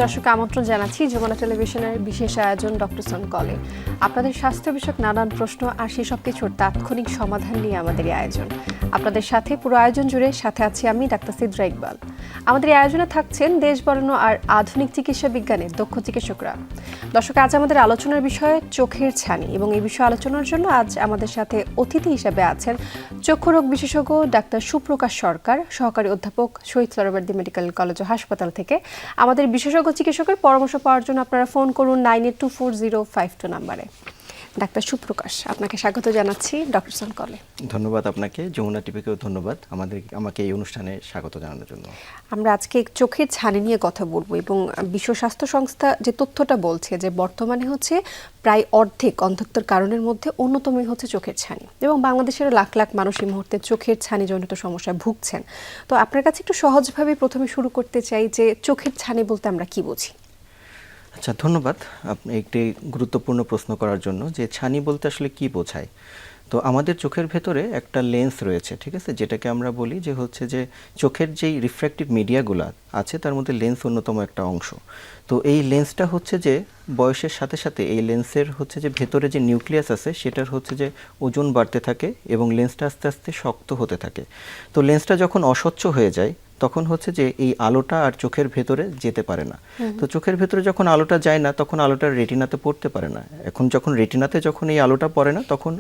দর্শককে আমন্ত্রণ জানাচ্ছি যমুনা টেলিভিশনের বিশেষ আয়োজন ডক্টর সন কলে। আপনাদের স্বাস্থ্য বিষয়ক নানান প্রশ্ন আর সেসব কিছুর তাৎক্ষণিক সমাধান নিয়ে আমাদের এই আয়োজন। আপনাদের সাথে পুরো আয়োজন জুড়ে সাথে আছি আমি ডাক্তার সিদ্রা ইকবাল। আমাদের এই আয়োজনে থাকছেন দেশ বরানো আর আধুনিক চিকিৎসা বিজ্ঞানের দক্ষ চিকিৎসকরা। দর্শক, আজ আমাদের আলোচনার বিষয় চোখের ছানি, এবং এই বিষয়ে আলোচনার জন্য আজ আমাদের সাথে অতিথি হিসেবে আছেন চক্ষু রোগ বিশেষজ্ঞ ডাক্তার সুপ্রকাশ সরকার, সহকারী অধ্যাপক শহীদ সোহরাওয়ার্দী মেডিকেল কলেজ ও হাসপাতাল থেকে। আমাদের বিশেষজ্ঞ চিকিৎসকের পরামর্শ পাওয়ার জন্য আপনারা ফোন করুন 982405 নাম্বারে। ডাক্তার সুপ্রকাশ, আপনাকে স্বাগত জানাচ্ছি ডক্টর সন কলে। ধন্যবাদ আপনাকে, যমুনা টিভিকেও ধন্যবাদ আমাকে এই অনুষ্ঠানে স্বাগত জানানোর জন্য। আমরা আজকে চোখের ছানি নিয়ে কথা বলবো, এবং বিশ্ব স্বাস্থ্য সংস্থা যে তথ্যটা বলছে যে বর্তমানে হচ্ছে প্রায় অর্ধেক অন্ধত্বের কারণের মধ্যে অন্যতমই হচ্ছে চোখের ছানি, এবং বাংলাদেশের লাখ লাখ মানুষ এই মুহূর্তে চোখের ছানিজনিত সমস্যায় ভুগছেন। তো আপনার কাছে একটু সহজভাবে প্রথমে শুরু করতে চাই যে চোখের ছানি বলতে আমরা কি বুঝি? আচ্ছা, ধন্যবাদ আপনি একটি গুরুত্বপূর্ণ প্রশ্ন করার জন্য, যে ছানি বলতে আসলে কি বোঝায়। তো আমাদের চোখের ভেতরে একটা লেন্স রয়েছে, ঠিক আছে, যেটাকে আমরা বলি যে হচ্ছে যে চোখের যেই রিফ্র্যাক্টিভ মিডিয়াগুলো আছে তার মধ্যে লেন্স অন্যতম একটা অংশ। তো এই লেন্সটা হচ্ছে যে বয়সের সাথে সাথে এই লেন্সের হচ্ছে যে ভেতরে যে নিউক্লিয়াস আছে সেটার হচ্ছে যে ওজন বাড়তে থাকে এবং লেন্সটা আস্তে আস্তে শক্ত হতে থাকে। তো লেন্সটা যখন অস্বচ্ছ হয়ে যায় তখন হচ্ছে যে এই আলোটা আর চোখের ভেতরে যেতে পারে না। তো চোখের ভেতরে যখন আলোটা যায় না তখন আলোটা রেটিনাতে পড়তে পারে না। এখন যখন রেটিনাতে যখন এই আলোটা পড়ে না তখন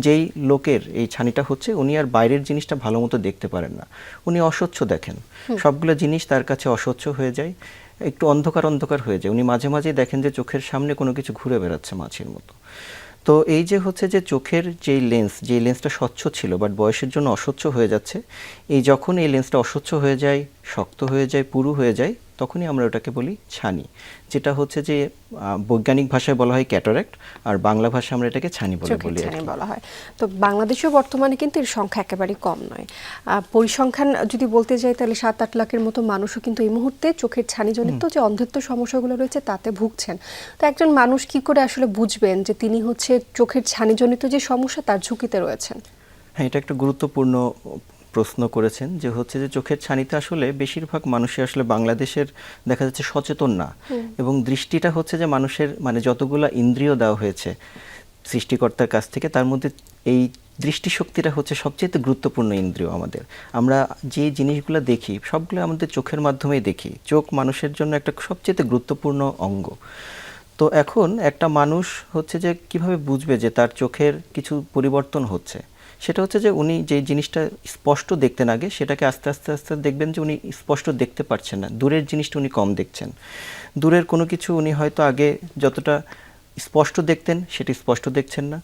যেই লোকের এই ছানিটা হচ্ছে উনি আর বাইরের জিনিসটা ভালো মতো দেখতে পারেন না, উনি অস্বচ্ছ দেখেন, সবগুলো জিনিস তার কাছে অস্বচ্ছ হয়ে যায়, একটু অন্ধকার অন্ধকার হয়ে যায়। উনি মাঝে মাঝে দেখেন যে চোখের সামনে কোনো কিছু ঘুরে বেড়াচ্ছে মাছির মতো। তো এই যে হচ্ছে যে চোখের যেই লেন্সটা স্বচ্ছ ছিল বাট বয়সের জন্য অস্বচ্ছ হয়ে যাচ্ছে, যখন এই লেন্সটা অস্বচ্ছ হয়ে যায়, শক্ত হয়ে যায়, পুরু হয়ে যায়, তখনই আমরা ওটাকে বলি ছানি, যেটা হচ্ছে যে বৈজ্ঞানিক ভাষায় বলা হয় ক্যাটারাক্ট, আর বাংলা ভাষায় আমরা এটাকে ছানি বলে বলি বলা হয়। তো বাংলাদেশেও বর্তমানে কিন্তু এর সংখ্যা একেবারেই কম নয়। পরিসংখ্যান যদি বলতে যাই তাহলে 7-8 লাখের মতো মানুষও কিন্তু এই মুহূর্তে চোখের ছানিজনিত যে অন্ধত্ব সমস্যাগুলো রয়েছে তাতে ভুগছেন। তো একজন মানুষ কি করে আসলে বুঝবেন যে তিনি হচ্ছে চোখের ছানিজনিত যে সমস্যা তার ঝুঁকিতে রয়েছেন? হ্যাঁ, এটা একটা গুরুত্বপূর্ণ প্রশ্ন করেছেন, যে হচ্ছে যে চোখের ছানিতে আসলে বেশিরভাগ মানুষই আসলে বাংলাদেশের দেখা যাচ্ছে সচেতন না, এবং দৃষ্টিটা হচ্ছে যে মানুষের মানে যতগুলা ইন্দ্রিয় দেওয়া হয়েছে সৃষ্টিকর্তার কাছ থেকে তার মধ্যে এই দৃষ্টিশক্তিটা হচ্ছে সবচেয়ে গুরুত্বপূর্ণ ইন্দ্রিয় আমাদের। আমরা যে জিনিসগুলো দেখি সবগুলো আমাদের চোখের মাধ্যমেই দেখি। চোখ মানুষের জন্য একটা সবচেয়ে গুরুত্বপূর্ণ অঙ্গ। তো এখন একটা মানুষ হচ্ছে যে কিভাবে বুঝবে যে তার চোখের কিছু পরিবর্তন হচ্ছে, সেটা হচ্ছে যে উনি যে জিনিসটা স্পষ্ট দেখতেন আগে সেটাকে আস্তে আস্তে আস্তে দেখবেন যে উনি স্পষ্ট দেখতে পারছেন না, দূরের জিনিসটা উনি কম দেখছেন। দূরের কোনো কিছু উনি হয়তো আগে যতটা স্পষ্ট দেখতেন সেটা স্পষ্ট দেখছেন না।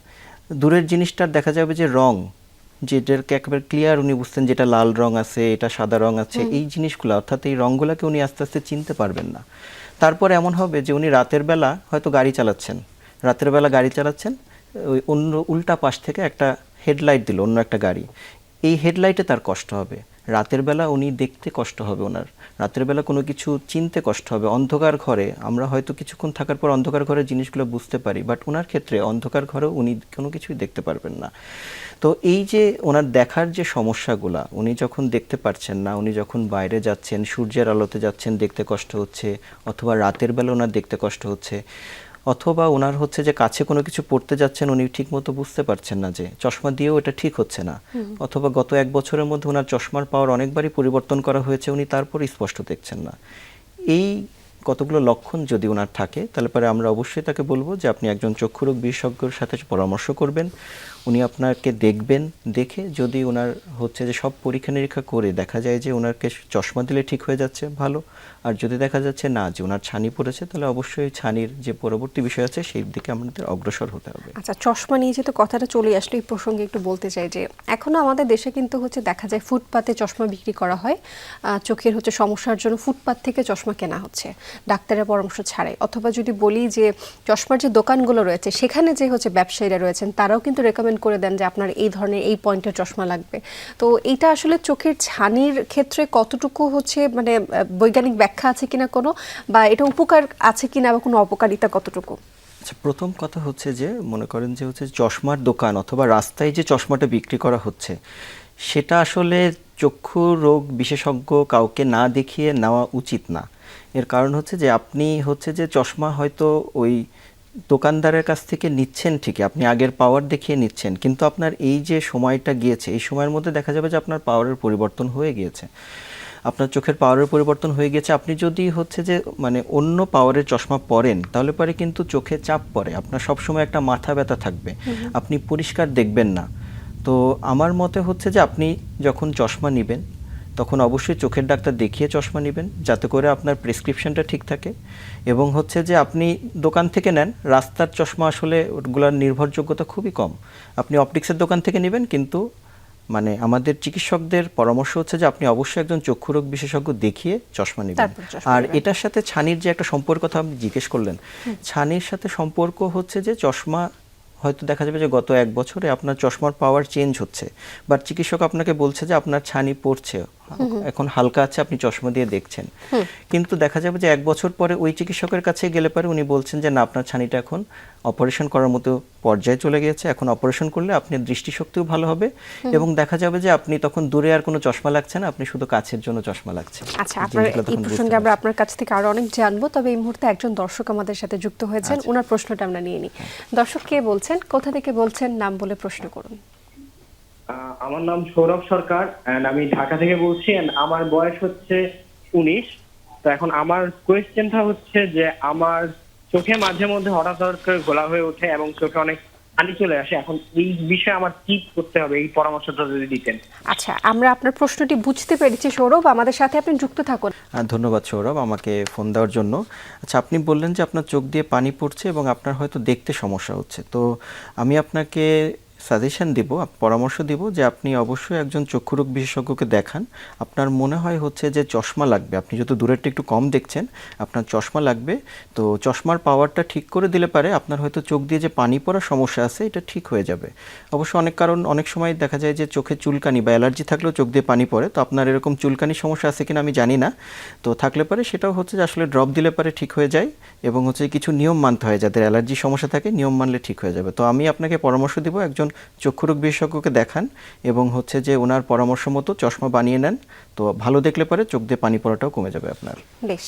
দূরের জিনিসটার দেখা যাবে যে রং, যেটাকে একেবারে ক্লিয়ার উনি বুঝতেন যেটা লাল রং আছে, এটা সাদা রং আছে, এই জিনিসগুলো অর্থাৎ এই রঙগুলোকে উনি আস্তে আস্তে চিনতে পারবেন না। তারপর এমন হবে যে উনি রাতের বেলা হয়তো গাড়ি চালাচ্ছেন, ওই অন্য উল্টা পাশ থেকে একটা হেডলাইট দিল অন্য একটা গাড়ি, এই হেডলাইটে তার কষ্ট হবে। রাতের বেলা উনি দেখতে কষ্ট হবে, ওনার রাতের বেলা কোনো কিছু চিনতে কষ্ট হবে। অন্ধকার ঘরে আমরা হয়তো কিছুক্ষণ থাকার পর অন্ধকার ঘরের জিনিসগুলো বুঝতে পারি, বাট ওনার ক্ষেত্রে অন্ধকার ঘরেও উনি কোনো কিছুই দেখতে পারবেন না। তো এই যে ওনার দেখার যে সমস্যাগুলা, উনি যখন দেখতে পারছেন না, উনি যখন বাইরে যাচ্ছেন, সূর্যের আলোতে যাচ্ছেন, দেখতে কষ্ট হচ্ছে, অথবা রাতের বেলা ওনার দেখতে কষ্ট হচ্ছে, অথবা ওনার হচ্ছে যে কাছে কোনো কিছু পড়তে যাচ্ছেন উনি ঠিকমতো বুঝতে পারছেন না, যে চশমা দিয়েও এটা ঠিক হচ্ছে না, অথবা গত 1 বছরের মধ্যে ওনার চশমার পাওয়ার অনেকবারই পরিবর্তন করা হয়েছে, উনি তারপর স্পষ্ট দেখছেন না। এই কতগুলো লক্ষণ যদি ওনার থাকে তাহলে পরে আমরা অবশ্যই তাকে বলবো যে আপনি একজন চক্ষুরোগ বিশেষজ্ঞের সাথে পরামর্শ করবেন। উনি আপনাকে দেখবেন, দেখে যদি ওনার হচ্ছে যে সব পরীক্ষা নিরীক্ষা করে দেখা যায় যে ওনারকে চশমা দিলে ঠিক হয়ে যাচ্ছে, ভালো। আর যদি দেখা যাচ্ছে না, যে ওনার ছানি পড়েছে, তাহলে অবশ্যই ছানির যে পরবর্তী বিষয় আছে সেই দিকে আমাদের অগ্রসর হতে হবে। আচ্ছা, চশমা নিয়ে যেহেতু কথাটা চলে আসলো, এই প্রসঙ্গে একটু বলতে চাই যে এখনো আমাদের দেশে কিন্তু হচ্ছে দেখা যায় ফুটপাতে চশমা বিক্রি করা হয়। চোখের হচ্ছে সমস্যার জন্য ফুটপাত থেকে চশমা কেনা হচ্ছে ডাক্তারের পরামর্শ ছাড়াই, অথবা যদি বলি যে চশমার যে দোকানগুলো রয়েছে সেখানে যে হচ্ছে ব্যবসায়ীরা রয়েছেন তারাও কিন্তু রেকমেন্ড করে দেন যে আপনার এই ধরনের এই পয়েন্টের চশমা লাগবে। তো এইটা আসলে চোখের ছানির ক্ষেত্রে কতটুকু হচ্ছে মানে বৈজ্ঞানিক ব্যাখ্যা আছে কিনা কোনো, বা এটা উপকার আছে কিনা, বা কোনো অপকারিতা কতটুকু? আচ্ছা, প্রথম কথা হচ্ছে যে মনে করেন যে হচ্ছে চশমার দোকান অথবা রাস্তায় যে চশমাটা বিক্রি করা হচ্ছে সেটা আসলে চক্ষু রোগ বিশেষজ্ঞ কাউকে না দেখিয়ে নেওয়া উচিত না। এর কারণ হচ্ছে যে আপনি হচ্ছে যে চশমা হয়তো ওই দোকানদারের কাছ থেকে নিচ্ছেন ঠিকই, আপনি আগের পাওয়ার দেখিয়ে নিচ্ছেন, কিন্তু আপনার এই যে সময়টা গিয়েছে এই সময়ের মধ্যে দেখা যাবে যে আপনার পাওয়ারের পরিবর্তন হয়ে গিয়েছে, আপনার চোখের পাওয়ারের পরিবর্তন হয়ে গেছে। আপনি যদি হচ্ছে যে মানে অন্য পাওয়ারের চশমা পরেন তাহলে পরে কিন্তু চোখে চাপ পড়ে, আপনার সবসময় একটা মাথা ব্যথা থাকবে, আপনি পরিষ্কার দেখবেন না। তো আমার মতে হচ্ছে যে আপনি যখন চশমা নেবেন তখন অবশ্যই চোখের ডাক্তার দেখিয়ে চশমা নেবেন, যাতে করে আপনার প্রেসক্রিপশনটা ঠিক থাকে। এবং হচ্ছে যে আপনি দোকান থেকে নেন, রাস্তার চশমা আসলে ওগুলোর নির্ভরযোগ্যতা খুবই কম। আপনি অপটিক্সের দোকান থেকে নেবেন, কিন্তু মানে আমাদের চিকিৎসকদের পরামর্শ হচ্ছে যে আপনি অবশ্যই একজন চক্ষু রোগ বিশেষজ্ঞ দেখিয়ে চশমা নেবেন। তারপর চশমা আর নেবেন। এটার সাথে ছানির যে একটা সম্পর্ক কথা আপনি জিজ্ঞেস করলেন, ছানির সাথে সম্পর্ক হচ্ছে যে চশমা হয়তো দেখা যাবে যে গত 1 বছরে আপনার চশমার পাওয়ার চেঞ্জ হচ্ছে, বাট চিকিৎসক আপনাকে বলছে যে আপনার ছানি পড়ছে, এখন হালকা আছে, আপনি চশমা দিয়ে দেখছেন, কিন্তু দেখা যাবে যে 1 বছর পরে ওই চিকিৎসকের কাছে গেলে পরে উনি বলছেন যে না, আপনার ছানিটা এখন অপারেশন করার মতো পর্যায়ে চলে গিয়েছে, এখন অপারেশন করলে আপনার দৃষ্টিশক্তিও ভালো হবে, এবং দেখা যাবে যে আপনি তখন দূরে আর কোনো চশমা লাগছে না, আপনি শুধু কাছের জন্য চশমা লাগছে। আচ্ছা, আপনার এই প্রসঙ্গে আমরা আপনার কাছ থেকে আরো অনেক জানবো, তবে এই মুহূর্তে একজন দর্শক আমাদের সাথে যুক্ত হয়েছেন, ওনার প্রশ্নটা আমরা নিয়ে নিই। দর্শক কে বলছেন, কোথা থেকে বলছেন, নাম বলে প্রশ্ন করুন। আমার নাম সৌরভ সরকার এন্ড আমি ঢাকা থেকে বলছি এন্ড আমার বয়স হচ্ছে 19। তো এখন আমার কোয়েশ্চেনটা হচ্ছে যে আমার চোখে মাঝে মধ্যে হঠাৎ করে ঘোলা হয়ে ওঠে এবং চোখে অনেক পানি চলে আসে। এখন এই বিষয়ে আমার কি করতে হবে, এই পরামর্শটা যদি দিতেন। আচ্ছা, আমরা আপনার প্রশ্নটি বুঝতে পেরেছি সৌরভ, আমাদের সাথে আপনি যুক্ত থাকুন। ধন্যবাদ সৌরভ আমাকে ফোন দেওয়ার জন্য। আচ্ছা, আপনি বললেন যে আপনার চোখ দিয়ে পানি পড়ছে এবং আপনার হয়তো দেখতে সমস্যা হচ্ছে, তো আমি আপনাকে সাজেশন দিব, পরামর্শ দিব যে আপনি অবশ্যই একজন চক্ষুরোগ বিশেষজ্ঞকে দেখান। আপনার মনে হয় হচ্ছে যে চশমা লাগবে, আপনি যত দূরেরটা একটু কম দেখছেন, আপনার চশমা লাগবে। তো চশমার পাওয়ারটা ঠিক করে দিলে পারে আপনার হয়তো চোখ দিয়ে যে পানি পড়ার সমস্যা আছে এটা ঠিক হয়ে যাবে। অবশ্য অনেক সময় দেখা যায় যে চোখে চুলকানি বা অ্যালার্জি থাকলেও চোখ দিয়ে পানি পড়ে, তো আপনার এরকম চুলকানির সমস্যা আছে কিনা আমি জানি না, তো থাকলে পারে সেটাও হচ্ছে যে আসলে ড্রপ দিলে পারে ঠিক হয়ে যায়, এবং হচ্ছে কিছু নিয়ম মানতে হয়, যাদের অ্যালার্জির সমস্যা থাকে নিয়ম মানলে ঠিক হয়ে যাবে। তো আমি আপনাকে পরামর্শ দিব একজন চক্ষুরোগ বিশেষজ্ঞকে দেখান এবং হচ্ছে যে ওনার পরামর্শ মতো চশমা বানিয়ে নেন, তো ভালো দেখলে পরে চোখ দিয়ে পানি পড়াটাও কমে যাবে আপনার। বেশ,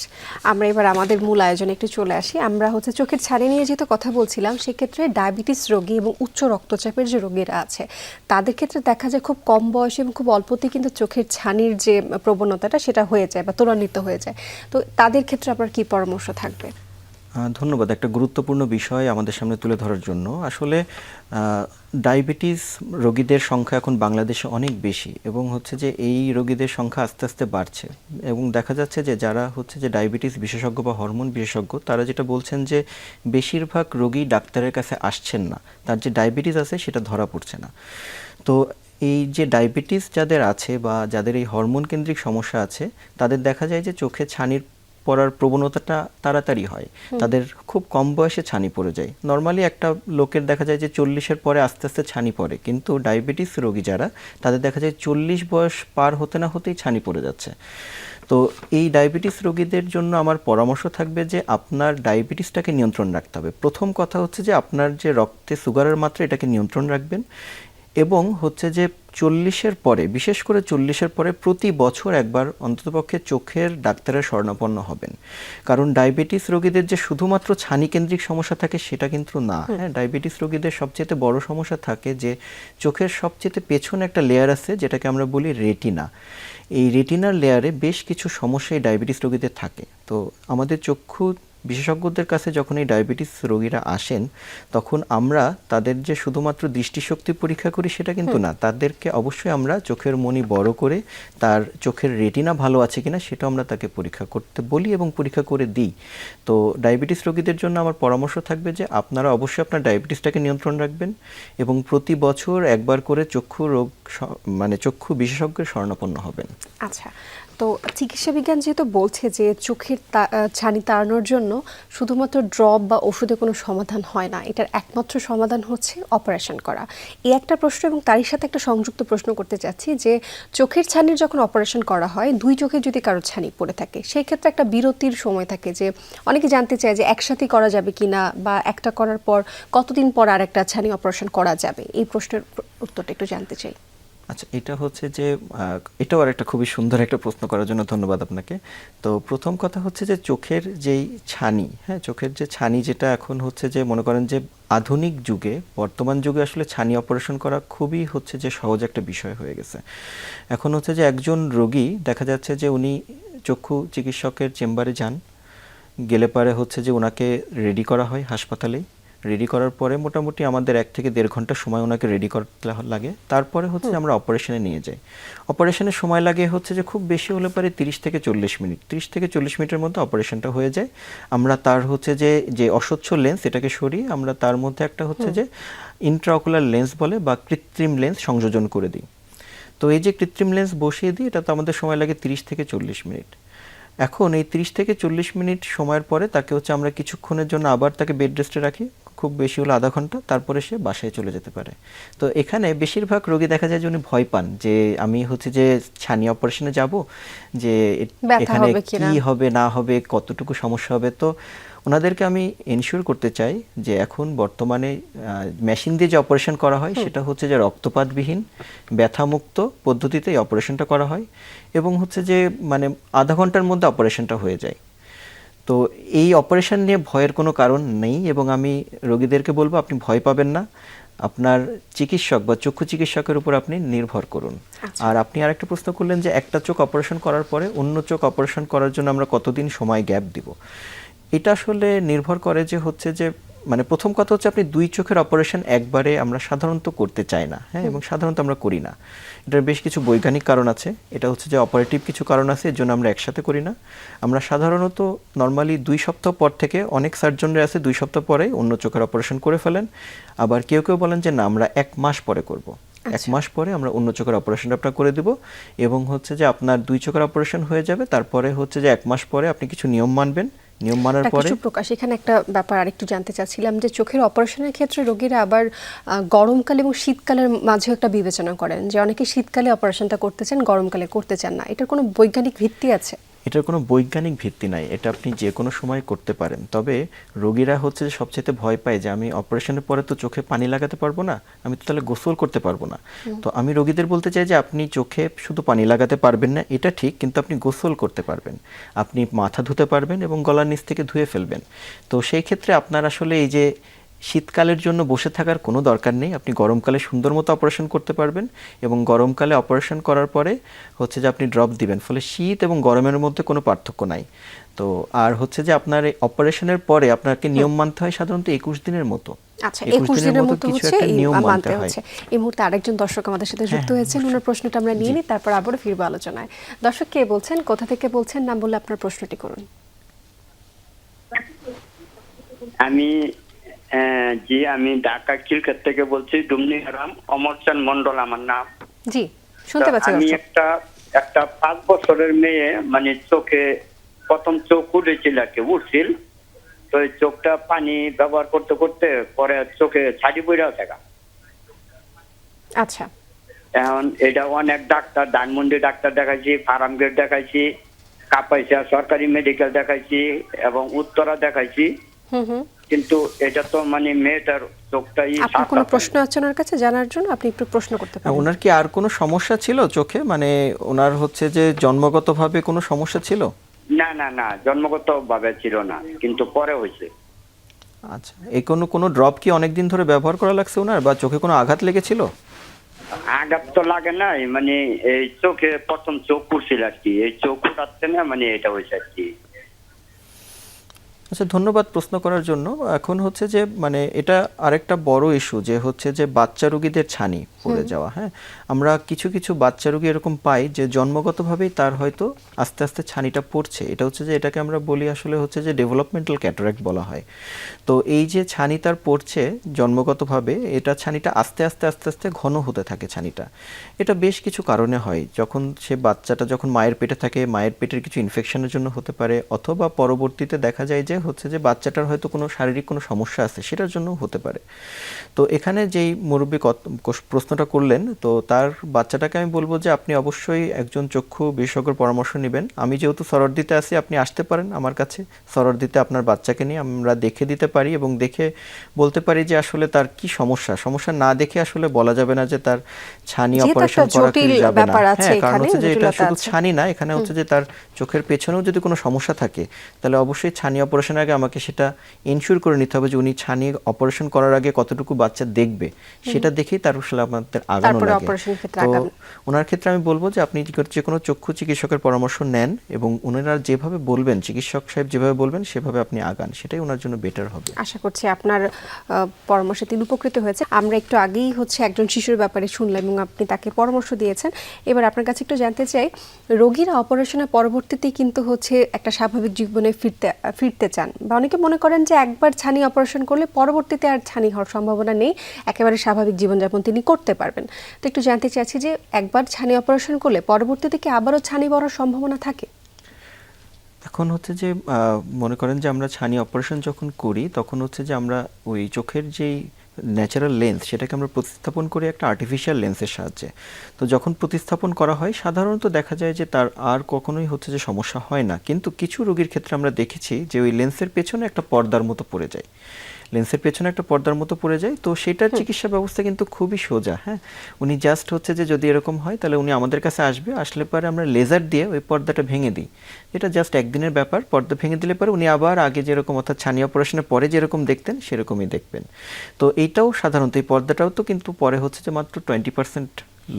আমরা এবার আমাদের মূল আয়োজনে একটু চলে আসি। আমরা হচ্ছে চোখের ছানি নিয়ে যেহেতু কথা বলছিলাম, সেক্ষেত্রে ডায়াবেটিস রোগী এবং উচ্চ রক্তচাপের যে রোগীরা আছে তাদের ক্ষেত্রে দেখা যায় খুব কম বয়সে এবং খুব অল্পতেই কিন্তু চোখের ছানির যে প্রবণতাটা সেটা হয়ে যায় বা ত্বরান্বিত হয়ে যায়, তো তাদের ক্ষেত্রে আপনার কি পরামর্শ থাকবে? ধন্যবাদ একটা গুরুত্বপূর্ণ বিষয় আমাদের সামনে তুলে ধরার জন্য। আসলে ডায়াবেটিস রোগীদের সংখ্যা এখন বাংলাদেশে অনেক বেশি, এবং হচ্ছে যে এই রোগীদের সংখ্যা আস্তে আস্তে বাড়ছে, এবং দেখা যাচ্ছে যে যারা হচ্ছে যে ডায়াবেটিস বিশেষজ্ঞ বা হরমোন বিশেষজ্ঞ তারা যেটা বলছেন যে বেশিরভাগ রোগী ডাক্তারের কাছে আসছেন না, তার যে ডায়াবেটিস আছে সেটা ধরা পড়ছে না। তো এই যে ডায়াবেটিস যাদের আছে বা যাদের এই হরমোন কেন্দ্রিক সমস্যা আছে তাদের দেখা যায় যে চোখে ছানির পড়ার প্রবণতাটা তাড়াতাড়ি হয়, তাদের খুব কম বয়সে ছানি পড়ে যায়। নর্মালি একটা লোকের দেখা যায় যে 40-এর পরে আস্তে আস্তে ছানি পড়ে, কিন্তু ডায়াবেটিস রোগী যারা তাদের দেখা যায় 40 বয়স পার হতে না হতেই ছানি পড়ে যাচ্ছে। তো এই ডায়াবেটিস রোগীদের জন্য আমার পরামর্শ থাকবে যে আপনার ডায়াবেটিসটাকে নিয়ন্ত্রণ রাখতে হবে। প্রথম কথা হচ্ছে যে আপনার যে রক্তে সুগারের মাত্রা এটাকে নিয়ন্ত্রণ রাখবেন, এবং হচ্ছে যে 40-এর পরে, বিশেষ করে 40-এর পরে প্রতি বছর একবার অন্ততপক্ষে চোখের ডাক্তারের শরণাপন্ন হবেন। কারণ ডায়াবেটিস রোগীদের যে শুধুমাত্র ছানি কেন্দ্রিক সমস্যা থাকে সেটা কিন্তু না। হ্যাঁ, ডায়াবেটিস রোগীদের সবচেয়ে বড় সমস্যা থাকে যে চোখের সবচেয়ে পেছনে একটা লেয়ার আছে যেটাকে আমরা বলি রেটিনা। এই রেটিনার লেয়ারে বেশ কিছু সমস্যা এই ডায়াবেটিস রোগীদের থাকে। তো আমাদের চক্ষু বিশেষজ্ঞদের কাছে যখন এই ডায়াবেটিস রোগীরা আসেন তখন আমরা তাদের যে শুধুমাত্র দৃষ্টিশক্তি পরীক্ষা করি সেটা কিন্তু না, তাদেরকে অবশ্যই আমরা চোখের মনি বড় করে তার চোখের রেটিনা ভালো আছে কিনা সেটা আমরা তাকে পরীক্ষা করতে বলি এবং পরীক্ষা করে দিই। তো ডায়াবেটিস রোগীদের জন্য আমার পরামর্শ থাকবে যে আপনারা অবশ্যই আপনার ডায়াবেটিসটাকে নিয়ন্ত্রণ রাখবেন এবং প্রতি বছর একবার করে চক্ষু বিশেষজ্ঞের শরণাপন্ন হবেন। আচ্ছা, তো চিকিৎসা বিজ্ঞান যেহেতু বলছে যে চোখের ছানি তাড়ানোর জন্য শুধুমাত্র ড্রপ বা ওষুধে কোনো সমাধান হয় না, এটার একমাত্র সমাধান হচ্ছে অপারেশন করা। এই একটা প্রশ্ন এবং তারই সাথে একটা সংযুক্ত প্রশ্ন করতে চাচ্ছি যে চোখের ছানির যখন অপারেশন করা হয়, দুই চোখে যদি কারো ছানি পড়ে থাকে সেই ক্ষেত্রে একটা বিরতির সময় থাকে, যে অনেকে জানতে চায় যে একসাথে করা যাবে কিনা বা একটা করার পর কতদিন পর আর একটা ছানি অপারেশন করা যাবে, এই প্রশ্নের উত্তরটা একটু জানতে চাই। আচ্ছা, এটা হচ্ছে যে এটাও আর একটা খুবই সুন্দর একটা প্রশ্ন করার জন্য ধন্যবাদ আপনাকে। তো প্রথম কথা হচ্ছে যে চোখের যেই ছানি, হ্যাঁ, চোখের যে ছানি, যেটা এখন হচ্ছে যে মনে করেন যে আধুনিক যুগে, বর্তমান যুগে আসলে ছানি অপারেশন করা খুবই হচ্ছে যে সহজ একটা বিষয় হয়ে গেছে। এখন হচ্ছে যে একজন রোগী দেখা যাচ্ছে যে উনি চক্ষু চিকিৎসকের চেম্বারে যান, গেলে পারে হচ্ছে যে ওনাকে রেডি করা হয় হাসপাতালেই। রেডি করার পরে মোটামুটি আমাদের 1 থেকে 1.5 ঘন্টা সময় ওনাকে রেডি করতে লাগে। তারপরে হচ্ছে আমরা অপারেশনে নিয়ে যাই। অপারেশনের সময় লাগে হচ্ছে যে খুব বেশি হলে পারে 30 থেকে 40 মিনিট। 30 থেকে 40 মিনিটের মধ্যে অপারেশনটা হয়ে যায়। আমরা তার হচ্ছে যে অস্বচ্ছ লেন্স, এটাকে সরিয়ে আমরা তার মধ্যে একটা হচ্ছে যে ইন্ট্রাঅকুলার লেন্স বলে বা কৃত্রিম লেন্স সংযোজন করে দিই। তো এই যে কৃত্রিম লেন্স বসিয়ে দিই, এটা তো আমাদের সময় লাগে 30 থেকে 40 মিনিট। এখন এই 30 থেকে 40 মিনিট সময়ের পরে তাকে হচ্ছে আমরা কিছুক্ষণের জন্য আবার তাকে বেড রেস্টে রাখি, খুব বেশি হলো আধা ঘন্টা, তারপরে সে বাসায় চলে যেতে পারে। তো এখানে বেশিরভাগ রোগী দেখা যায় যে উনি ভয় পান যে আমি হচ্ছে যে ছানি অপারেশনে যাব, যে ব্যথা এখানে হবে কিনা। কি হবে না হবে, কতটুকু সমস্যা হবে। তো ওনাদেরকে আমি এনশিওর করতে চাই যে এখন বর্তমানে মেশিন দিয়ে যে অপারেশন করা হয় সেটা হচ্ছে যে রক্তপাতবিহীন ব্যথামুক্ত পদ্ধতিতে এই অপারেশনটা করা হয়, এবং হচ্ছে যে মানে আধা ঘন্টার মধ্যে অপারেশনটা হয়ে যায়। তো এই অপারেশন নিয়ে ভয়ের কোনো কারণ নেই, এবং আমি রোগীদেরকে বলবো আপনি ভয় পাবেন না, আপনার চিকিৎসক বা চক্ষু চিকিৎসকের উপর আপনি নির্ভর করুন। আর আপনি আরেকটা প্রশ্ন করলেন যে একটা চোখ অপারেশন করার পরে অন্য চোখ অপারেশন করার জন্য আমরা কতদিন সময় গ্যাপ দিব। এটা আসলে নির্ভর করে যে হচ্ছে যে মানে প্রথম কথা হচ্ছে আপনি 2 চোখের অপারেশন একবারে আমরা সাধারণত করতে চাই না, হ্যাঁ, এবং সাধারণত আমরা করি না। এটার বেশ কিছু বৈজ্ঞানিক কারণ আছে। এটা হচ্ছে যে অপারেটিভ কিছু কারণ আছে, এর জন্য আমরা একসাথে করি না। আমরা সাধারণত নর্মালি 2 সপ্তাহ পর থেকে, অনেক সার্জনরা আছে 2 সপ্তাহ পরে অন্য চোখের অপারেশন করে ফেলেন। আবার কেউ কেউ বলেন যে না, আমরা 1 মাস পরে করব। 1 মাস পরে আমরা অন্য চোখের অপারেশনটা আপনার করে দেব, এবং হচ্ছে যে আপনার 2 চোখের অপারেশন হয়ে যাবে। তারপরে হচ্ছে যে 1 মাস পরে আপনি কিছু নিয়ম মানবেন, নিয়ম মানার পরে প্রকাশ, এখানে একটা ব্যাপার আরেকটু জানতে চাচ্ছিলাম যে চোখের অপারেশনের ক্ষেত্রে রোগীরা আবার গরমকাল এবং শীতকালের মাঝেও একটা বিবেচনা করেন, যে অনেকে শীতকালে অপারেশনটা করতে চান, গরমকালে করতে চান না। এটার কোনো বৈজ্ঞানিক ভিত্তি আছে? এটার কোনো বৈজ্ঞানিক ভিত্তি নাই, এটা আপনি যে কোনো সময় করতে পারেন। তবে রোগীরা হচ্ছে যে সবচেয়ে ভয় পায় যে আমি অপারেশনের পরে তো চোখে পানি লাগাতে পারবো না, আমি তো তাহলে গোসল করতে পারবো না। তো আমি রোগীদের বলতে চাই যে আপনি চোখে শুধু পানি লাগাতে পারবেন না এটা ঠিক, কিন্তু আপনি গোসল করতে পারবেন, আপনি মাথা ধুতে পারবেন এবং গলার নিচ থেকে ধুয়ে ফেলবেন। তো সেই ক্ষেত্রে আপনার আসলে এই যে শীতকালের জন্য বসে থাকার কোনো দরকার নেই, আপনি গরমকালে সুন্দর মতো অপারেশন করতে পারবেন, এবং গরমকালে অপারেশন করার পরে হচ্ছে যে আপনি ড্রপ দিবেন, ফলে শীত এবং গরমের মধ্যে কোনো পার্থক্য নাই। তো আর হচ্ছে যে আপনার এই অপারেশনের পরে আপনাকে নিয়ম মানতে হয় সাধারণত 21 দিনের মতো। আচ্ছা, 21 দিনের মতো কিছু হচ্ছে একটা নিয়ম মানতে হয়। হচ্ছে। এই মুহূর্তে আরেকজন দর্শক আমাদের সাথে যুক্ত হয়েছেন, ওনার প্রশ্নটা আমরা নিয়ে নিই, তারপর আবারও ফিরবো আলোচনায়। দর্শক, কে বলছেন, কোথা থেকে বলছেন, নাম বললে আপনার প্রশ্নটি করুন। আমি ঢাকা খিলক্ষেত থেকে বলছি, ডুমনি হারাম অমরচান মন্ডল আমার নাম। জি, শুনতে পাচ্ছি। আমি একটা 5 বছরের মেয়ে, মানে চোখে প্রথম চোখ উঠেছিল আর কি, উঠছিল। তো এই চোখটা পানি ব্যবহার করতে করতে পরে চোখে ছাড়ি পড়ে থাকা। আচ্ছা, এখন এটা অনেক ডাক্তার, ধানমন্ডি ডাক্তার দেখাইছি, ফার্মগেট দেখাইছি, কাপাইছা সরকারি মেডিকেল দেখাইছি এবং উত্তরা দেখাইছি, কিন্তু এটা তো মানে মেয়েটার চোখটাই। আপনার কোনো প্রশ্ন আছে ওনার কাছে জানার জন্য? আপনি একটু প্রশ্ন করতে পারেন। ওনার কি আর কোনো সমস্যা ছিল চোখে, মানে ওনার হচ্ছে যে জন্মগতভাবে কোনো সমস্যা ছিল? না, জন্মগত ভাবে ছিল না, কিন্তু পরে হয়েছে। আচ্ছা, এই কোনো ড্রপ কি অনেকদিন ধরে ব্যবহার করা লাগছে ওনার, বা চোখে কোনো আঘাত লেগেছিল? আঘাত তো লাগে নাই, মানে এই চোখে প্রথম চোখ পড়ছিল আর কি, এই চোখ উঠাচ্ছে না, মানে এটা হয়েছে আর কি। আচ্ছা, ধন্যবাদ প্রশ্ন করার জন্য। এখন হচ্ছে যে মানে এটা আরেকটা বড় ইস্যু, যে হচ্ছে যে বাচ্চা রোগীদের ছানি পড়ে যাওয়া। হ্যাঁ, আমরা কিছু কিছু বাচ্চা রোগী এরকম পাই যে জন্মগতভাবেই তার হয়তো আস্তে আস্তে ছানিটা পড়ছে। এটা হচ্ছে যে এটাকে আমরা বলি আসলে হচ্ছে যে ডেভেলপমেন্টাল ক্যাটারাক্ট বলা হয়। তো এই যে ছানি তার পড়ছে জন্মগতভাবে, এটা ছানিটা আস্তে আস্তে আস্তে আস্তে ঘন হতে থাকে ছানিটা। এটা বেশ কিছু কারণে হয়। যখন সে বাচ্চাটা যখন মায়ের পেটে থাকে, মায়ের পেটের কিছু ইনফেকশনের জন্য হতে পারে, অথবা পরবর্তীতে দেখা যায় যে হচ্ছে যে বাচ্চাটার হয়তো কোনো শারীরিক কোনো সমস্যা আছে, সেটার জন্য হতে পারে। তো এখানে যেই মুরব্বী প্রশ্নটা করলেন, তো তার বাচ্চাটাকে আমি বলবো যে আপনি অবশ্যই একজন চক্ষু বিশেষজ্ঞের পরামর্শ নেবেন। আমি যেহেতু সরোয়ার্দীতে আছি, আপনি আসতে পারেন আমার কাছে, সরোয়ার্দীতে আপনার বাচ্চাকে নিয়ে আমরা দেখে দিতে পারি এবং দেখে বলতে পারি যে আসলে তার কি সমস্যা না দেখে আসলে বলা যাবে না যে তার ছানি যেহেতু অপারেশন একটা করা জটিল যাবে না। ব্যাপার আছে হ্যাঁ, কারণ এখানে, হচ্ছে যে এটা জটিলতা শুধু আছে। ছানি না, এখানে হচ্ছে যে তার চোখের পেছনেও যদি কোনো সমস্যা থাকে তাহলে অবশ্যই ছানি অপারেশনের আগে আমাকে সেটা এনশিওর করে নিতে হবে যে উনি ছানি অপারেশন করার আগে কতটুকু বাচ্চা দেখবে, সেটা দেখেই তার আসলে আমাদের আগানো তারপরে লাগে। অপারেশনের ক্ষেত্রে তো আগানো। ওনার ক্ষেত্রে আমি বলবো যে আপনি যে কোনো চক্ষু চিকিৎসকের পরামর্শ নেন এবং ওনারা যেভাবে বলবেন, চিকিৎসক সাহেব যেভাবে বলবেন সেভাবে আপনি আগান, সেটাই ওনার জন্য বেটার হবে। আশা করছি আপনার পরামর্শে তিনি উপকৃত হয়েছে। আমরা একটু আগেই হচ্ছে একজন শিশুর ব্যাপারে শুনলাম এবং আপনি তাকে পরামর্শ দিয়েছেন। এবার আপনার কাছে একটু জানতে চাই, রোগীরা অপারেশনের পরবর্তীতে কিন্তু হচ্ছে একটা স্বাভাবিক জীবনে ফিরতে চান, বা অনেকে মনে করেন যে একবার ছানি অপারেশন করলে পরবর্তীতে আর ছানি হওয়ার সম্ভাবনা নেই, একেবারে স্বাভাবিক জীবনযাপন তিনি করতে পারবেন। তো একটু জানতে চাইছি যে একবার ছানি অপারেশন করলে পরবর্তীতে কি আবারও ছানি পড়ার সম্ভাবনা থাকে? এখন হচ্ছে যে মনে করেন যে আমরা ছানি অপারেশন যখন করি তখন হচ্ছে যে আমরা ওই চোখের যেই ন্যাচারাল লেন্স সেটাকে আমরা প্রতিস্থাপন করি একটা আর্টিফিশিয়াল লেন্সের সাহায্যে। তো যখন প্রতিস্থাপন করা হয় সাধারণত দেখা যায় যে তার আর কখনোই হচ্ছে যে সমস্যা হয় না, কিন্তু কিছু রোগীর ক্ষেত্রে আমরা দেখেছি যে ওই লেন্সের পেছনে একটা পর্দার মতো পড়ে যায়, লেন্সের পেছনে একটা পর্দার মতো পড়ে যায়। তো সেটার চিকিৎসা ব্যবস্থা কিন্তু খুবই সোজা। হ্যাঁ, উনি জাস্ট হচ্ছে যে যদি এরকম হয় তাহলে উনি আমাদের কাছে আসবে, আসলে পরে আমরা লেজার দিয়ে ওই পর্দাটা ভেঙে দিই। এটা জাস্ট একদিনের ব্যাপার, পর্দা ভেঙে দিলে পরে উনি আবার আগে যেরকম অর্থাৎ ছানি অপারেশনের পরে যেরকম দেখতেন সেরকমই দেখবেন। তো এইটাও সাধারণত এই পর্দাটাও তো কিন্তু পরে হচ্ছে যে মাত্র 20%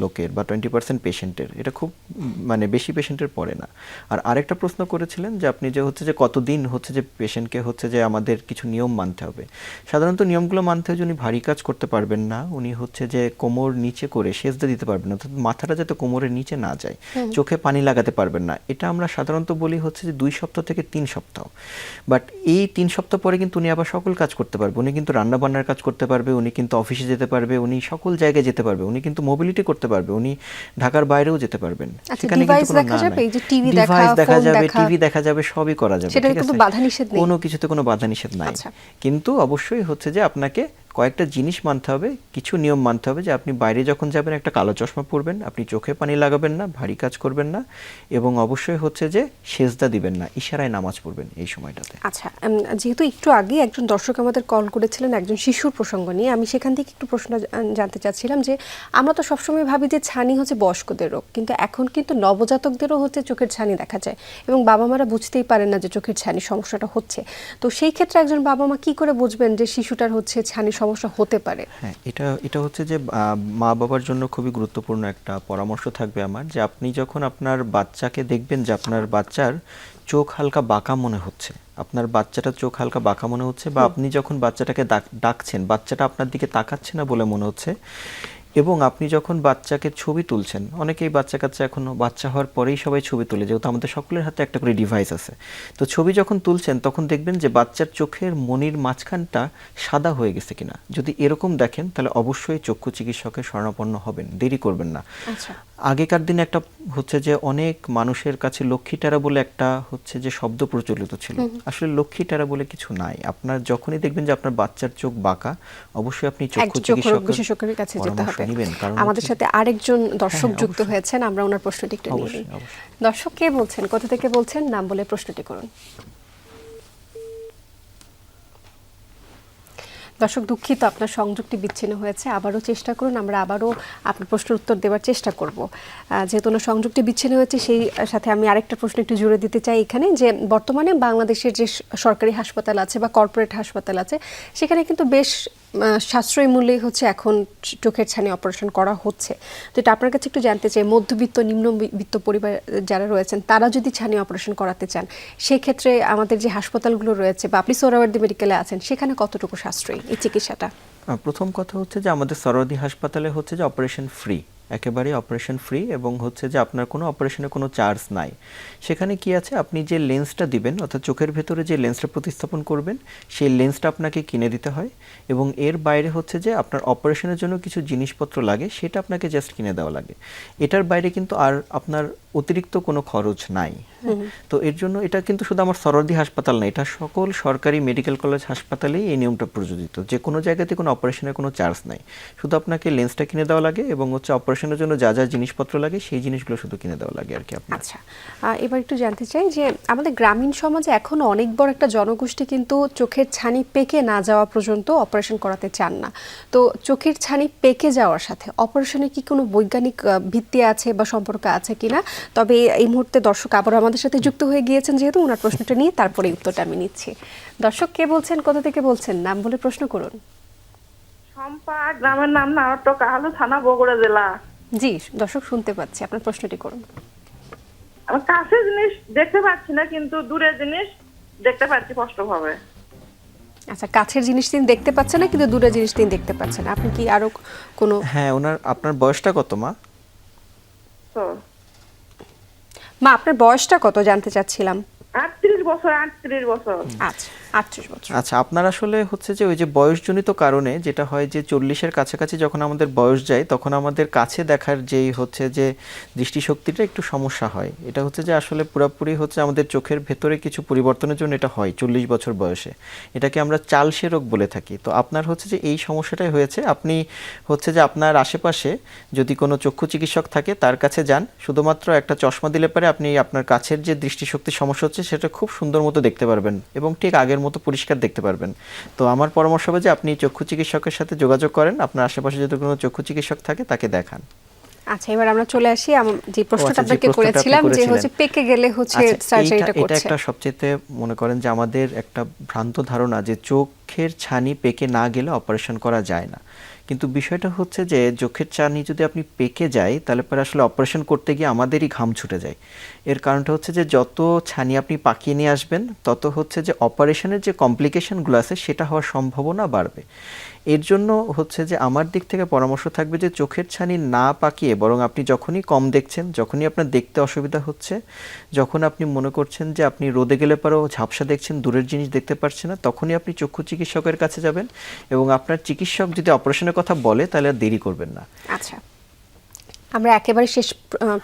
লোকের বা 20% পেশেন্টের, এটা খুব মানে বেশি পেশেন্টের পড়ে না। আর আরেকটা প্রশ্ন করেছিলেন যে আপনি যে হচ্ছে যে কতদিন হচ্ছে যে পেশেন্টকে হচ্ছে যে আমাদের কিছু নিয়ম মানতে হবে। সাধারণত নিয়মগুলো মানতে হয় যে উনি ভারী কাজ করতে পারবেন না, উনি হচ্ছে যে কোমর নিচে করে সেজদা দিতে পারবেন না, অর্থাৎ মাথাটা যাতে কোমরের নিচে না যায়, চোখে পানি লাগাতে পারবেন না। এটা আমরা সাধারণত বলি হচ্ছে যে 2 সপ্তাহ থেকে 3 সপ্তাহ। বাট এই 3 সপ্তাহ পরে কিন্তু উনি আবার সকল কাজ করতে পারবে, উনি কিন্তু রান্না বান্নার কাজ করতে পারবে, উনি কিন্তু অফিসে যেতে পারবে, উনি সকল জায়গায় যেতে পারবে, উনি কিন্তু মোবিলিটি করতে পারবে, উনি ঢাকার বাইরেও যেতে পারবেন। সেখানে কিন্তু কোনো না নাই, ডিভাইস দেখা যাবে, টিভি দেখা যাবে, সবই করা যাবে, ঠিক আছে, কোনো কিছুতে কোনো বাধা নিষেধ নাই। কিন্তু অবশ্যই হচ্ছে যে আপনাকে কয়েকটা জিনিস মানতে হবে, কিছু নিয়ম মানতে হবে যে আপনি বাইরে যখন যাবেন একটা কালো চশমা পরবেন, আপনি চোখে পানি লাগাবেন না, ভারী কাজ করবেন না, এবং অবশ্যই হচ্ছে যে সেজদা দিবেন না, ইশারায় নামাজ পড়বেন এই সময়টাতে। আচ্ছা, যেহেতু একটু আগে একজন দর্শক আমাদের কল করেছিলেন একজন শিশুর প্রসঙ্গ নিয়ে, আমি সেখান থেকে একটু প্রশ্ন জানতে চাচ্ছিলাম যে আমরা তো সবসময় ভাবি যে ছানি হচ্ছে বয়স্কদের রোগ, কিন্তু এখন কিন্তু নবজাতকদেরও হচ্ছে চোখের ছানি দেখা যায় এবং বাবা মারা বুঝতেই পারেন না যে চোখের ছানি সমস্যাটা হচ্ছে। তো সেই ক্ষেত্রে একজন বাবা মা কি করে বুঝবেন যে শিশুটার হচ্ছে ছানি সমস্যা হতে পারে? হ্যাঁ, এটা হচ্ছে যে মা বাবার জন্য খুবই গুরুত্বপূর্ণ একটা পরামর্শ থাকবে আমার, যে আপনি যখন আপনার বাচ্চাকে দেখবেন যে আপনার বাচ্চার চোখ হালকা বাঁকা মনে হচ্ছে, আপনার বাচ্চাটার চোখ হালকা বাঁকা মনে হচ্ছে, বা আপনি যখন বাচ্চাটাকে ডাকছেন বাচ্চাটা আপনার দিকে তাকাচ্ছে না বলে মনে হচ্ছে, এবং আপনি যখন বাচ্চাকে ছবি তুলছেন, অনেকেই বাচ্চা কাচ্চা এখনো বাচ্চা হওয়ার পরেই সবাই ছবি তুলে, যেহেতু আমাদের সকলের হাতে একটা করে ডিভাইস আছে, তো ছবি যখন তুলছেন তখন দেখবেন যে বাচ্চার চোখের মনির মাঝখানটা সাদা হয়ে গেছে কিনা। যদি এরকম দেখেন তাহলে অবশ্যই চক্ষু চিকিৎসকের শরণাপন্ন হবেন, দেরি করবেন না। আচ্ছা, আগেকার দিনে একটা হচ্ছে যে অনেক মানুষের কাছে লক্ষ্মী টেরা বলে একটা হচ্ছে যে শব্দ প্রচলিত ছিল, আসলে লক্ষ্মী টেরা বলে কিছু নাই। আপনার যখনই দেখবেন যে আপনার বাচ্চার চোখ বাঁকা, অবশ্যই আপনি চক্ষু বিশেষজ্ঞের কাছে যেতে হবে। কারণ আমাদের সাথে আরেকজন দর্শক যুক্ত হয়েছেন, আমরা ওনার প্রশ্নটি একটু নিয়ে নিই। দর্শক কে বলছেন, কোথা থেকে বলছেন, নাম বলে প্রশ্নটি করুন। দর্শক দুঃখিত, আপনার সংযোগটি বিচ্ছিন্ন হয়েছে, আবারও চেষ্টা করুন, আমরা আবারও আপনার প্রশ্নের উত্তর দেওয়ার চেষ্টা করব। যেহেতু ওনার সংযোগটি বিচ্ছিন্ন হয়েছে, সেই সাথে আমি আরেকটা প্রশ্ন একটু জুড়ে দিতে চাই এখানে, যে বর্তমানে বাংলাদেশের যে সরকারি হাসপাতাল আছে বা কর্পোরেট হাসপাতাল আছে, সেখানে কিন্তু বেশ সাশ্রয়ী মূল্যে হচ্ছে এখন চোখের ছানি অপারেশন করা হচ্ছে। তো এটা আপনার কাছে একটু জানতে চাই, মধ্যবিত্ত নিম্নবিত্ত পরিবার যারা রয়েছেন তারা যদি ছানি অপারেশন করাতে চান, সেক্ষেত্রে আমাদের যে হাসপাতালগুলো রয়েছে বা আপনি সোহরাওয়ার্দী মেডিকেলে আছেন, সেখানে কতটুকু সাশ্রয়ী এই চিকিৎসাটা? প্রথম কথা হচ্ছে যে আমাদের সোহরাওয়ার্দী হাসপাতালে হচ্ছে যে অপারেশন ফ্রি, একেবারে অপারেশন ফ্রি, এবং হচ্ছে যে আপনার কোনো অপারেশনের কোনো চার্জ নাই। সেখানে কি আছে, আপনি যে লেন্সটা দিবেন অর্থাৎ চোখের ভেতরে যে লেন্সটা প্রতিস্থাপন করবেন সেই লেন্সটা আপনাকে কিনে দিতে হয়, এবং এর বাইরে হচ্ছে যে আপনার অপারেশনের জন্য কিছু জিনিসপত্র লাগে সেটা আপনাকে জাস্ট কিনে দেওয়া লাগে। এটার বাইরে কিন্তু আর আপনার অতিরিক্ত কোনো খরচ নাই। তো এর জন্য এটা কিন্তু শুধু আমার সরদি হাসপাতাল না, এটা সকল সরকারি মেডিকেল কলেজ হাসপাতালেই এই নিয়মটা প্রযোজিত, যে কোনো জায়গাতে কোনো অপারেশনের কোনো চার্জ নাই, শুধু আপনাকে লেন্সটা কিনে দেওয়া লাগে এবং হচ্ছে অপারেশনের জন্য যা যা জিনিসপত্র লাগে সেই জিনিসগুলো শুধু কিনে দেওয়া লাগে আর কি আপনার। আচ্ছা, এবার একটু জানতে চাই যে আমাদের গ্রামীণ সমাজে এখনো অনেক বড় একটা জনগোষ্ঠী কিন্তু চোখের ছানি পেকে না যাওয়া পর্যন্ত অপারেশন করাতে চান না। তো চোখের ছানি পেকে যাওয়ার সাথে অপারেশনের কি কোনো বৈজ্ঞানিক ভিত্তি আছে বা সম্পর্ক আছে কিনা? তবে এই মুহূর্তে দর্শক আবার আমাদের সাথে যুক্ত হয়ে গিয়েছেন, যেহেতু ওনার প্রশ্নটা নিয়ে তারপরে উত্তরটা আমি নিচ্ছি। দর্শক কে বলছেন, কোথা থেকে বলছেন, নাম বলে প্রশ্ন করুন। শম্পা, গ্রামের নাম নারায়ণগঞ্জ, কাহালু থানা, বগুড়া জেলা। জি দর্শক শুনতে পাচ্ছি, আপনার প্রশ্নটি করুন। আমি কাছের জিনিস দেখতে পাচ্ছি না, কিন্তু দূরের জিনিস দেখতে পাচ্ছি স্পষ্টভাবে। আচ্ছা, কাছের জিনিস তিনি দেখতে পাচ্ছেন না, কিন্তু দূরের জিনিস তিনি দেখতে পাচ্ছেন। আপনি কি আরো কোনো? হ্যাঁ, আপনার বয়সটা কত মা? তো মা আপনার বয়সটা কত জানতে চাচ্ছিলাম। 38 বছর। 38 বছর। আচ্ছা, 38 বছর। আচ্ছা, আপনার আসলে হচ্ছে যে ওই যে বয়সজনিত কারণে যেটা হয় যে 40-এর কাছাকাছি যখন আমাদের বয়স যায় তখন আমাদের কাছে দেখার যেই হচ্ছে যে দৃষ্টিশক্তিটা একটু সমস্যা হয়। এটা হচ্ছে যে আসলে পুরোপুরি হচ্ছে আমাদের চোখের ভেতরে কিছু পরিবর্তনের জন্য এটা হয় 40 বছর বয়সে। এটাকে আমরা চালসে রোগ বলে থাকি। তো আপনার হচ্ছে যে এই সমস্যাটাই হয়েছে। আপনি হচ্ছে যে আপনার আশেপাশে যদি কোনো চক্ষু চিকিৎসক থাকে তার কাছে যান, শুধুমাত্র একটা চশমা দিলে পরে আপনি আপনার কাছের যে দৃষ্টিশক্তির সমস্যা হচ্ছে সেটা খুব সুন্দর মতো দেখতে পারবেন এবং ঠিক আগের মতো পরিষ্কার দেখতে পারবেন। তো আমার পরামর্শ হবে যে আপনি চক্ষু চিকিৎসকের সাথে যোগাযোগ করেন, আপনার আশেপাশে যদি কোনো চক্ষু চিকিৎসক থাকে তাকে দেখান। আচ্ছা, এবার আমরা চলে আসি যে প্রশ্নটা আপনাকে করেছিলাম, যে হচ্ছে পেকে গেলে হচ্ছে সার্জারিটা করছে। এটা একটা সবচেয়ে মনে করেন যে আমাদের একটা ভ্রান্ত ধারণা যে চোখের ছানি পেকে না গেলে অপারেশন করা যায় না। কিন্তু বিষয়টা হচ্ছে যে চোখের ছানি যদি আপনি পেকে যায় তাহলে পরে আসলে অপারেশন করতে গিয়ে আমাদেরই ঘাম ছুটে যায়। এর কারণটা হচ্ছে যে যত ছানি আপনি পাকিয়ে নিয়ে আসবেন তত হচ্ছে যে অপারেশনের যে কমপ্লিকেশনগুলো আছে সেটা হওয়ার সম্ভাবনা বাড়বে। এর জন্য হচ্ছে যে আমার দিক থেকে পরামর্শ থাকবে যে চোখের ছানি না পাকিয়ে বরং আপনি যখনই কম দেখছেন, যখনই আপনার দেখতে অসুবিধা হচ্ছে, যখন আপনি মনে করছেন যে আপনি রোদে গেলে পরেও ঝাপসা দেখছেন, দূরের জিনিস দেখতে পাচ্ছেন না, তখনই আপনি চক্ষু চিকিৎসকের কাছে যাবেন এবং আপনার চিকিৎসক যদি অপারেশনের কথা বলে তাহলে আর দেরি করবেন না। আচ্ছা, আমরা একেবারে শেষ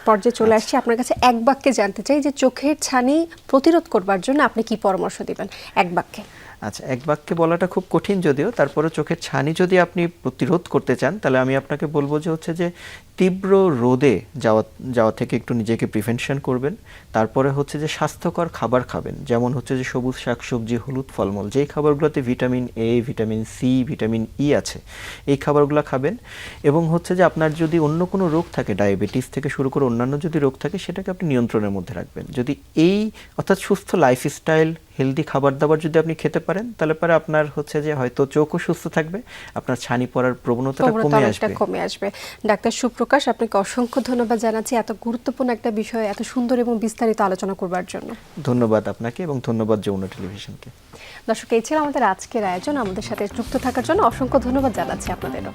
পর্যায়ে চলে আসছি। আপনার কাছে এক বাক্যে জানতে চাই যে চোখের ছানি প্রতিরোধ করবার জন্য আপনি কি পরামর্শ দিবেন এক বাক্যে? আচ্ছা, এক বাক্যে বলাটা খুব কঠিন যদিও, তারপরে চোখের ছানি যদি আপনি প্রতিরোধ করতে চান তাহলে আমি আপনাকে বলবো যে হচ্ছে যে তীব্র রোদে যাওয়া থেকে একটু নিজেকে প্রিভেনশন করবেন। তারপরে হচ্ছে যে স্বাস্থ্যকর খাবার খাবেন, যেমন হচ্ছে যে সবুজ শাকসবজি, হলুদ ফলমূল, যেই খাবারগুলোতে vitamin A, vitamin C, vitamin E আছে, এই খাবারগুলো খাবেন। এবং হচ্ছে যে আপনার যদি অন্য কোনো রোগ থাকে, ডায়াবেটিস থেকে শুরু করে অন্যান্য যদি রোগ থাকে, সেটাকে আপনি নিয়ন্ত্রণের মধ্যে রাখবেন। যদি এই অর্থাৎ সুস্থ লাইফস্টাইল, হেলদি খাবার দাবার যদি আপনি খেতে পারেন তাহলে পরে আপনার হচ্ছে যে হয়তো চোখও সুস্থ থাকবে, আপনার ছানি পড়ার প্রবণতাটা কমে আসবে। ডাক্তার সুপ্রকাশ, আপনাকে অসংখ্য ধন্যবাদ জানাচ্ছি এত গুরুত্বপূর্ণ একটা বিষয় এত সুন্দর এবং বিস্তারিত আলোচনা করবার জন্য। ধন্যবাদ আপনাকে এবং ধন্যবাদ যমুনা টেলিভিশনকে। দর্শক, এই ছিল আমাদের আজকের আয়োজন। আমাদের সাথে যুক্ত থাকার জন্য অসংখ্য ধন্যবাদ জানাচ্ছি আপনাদেরও।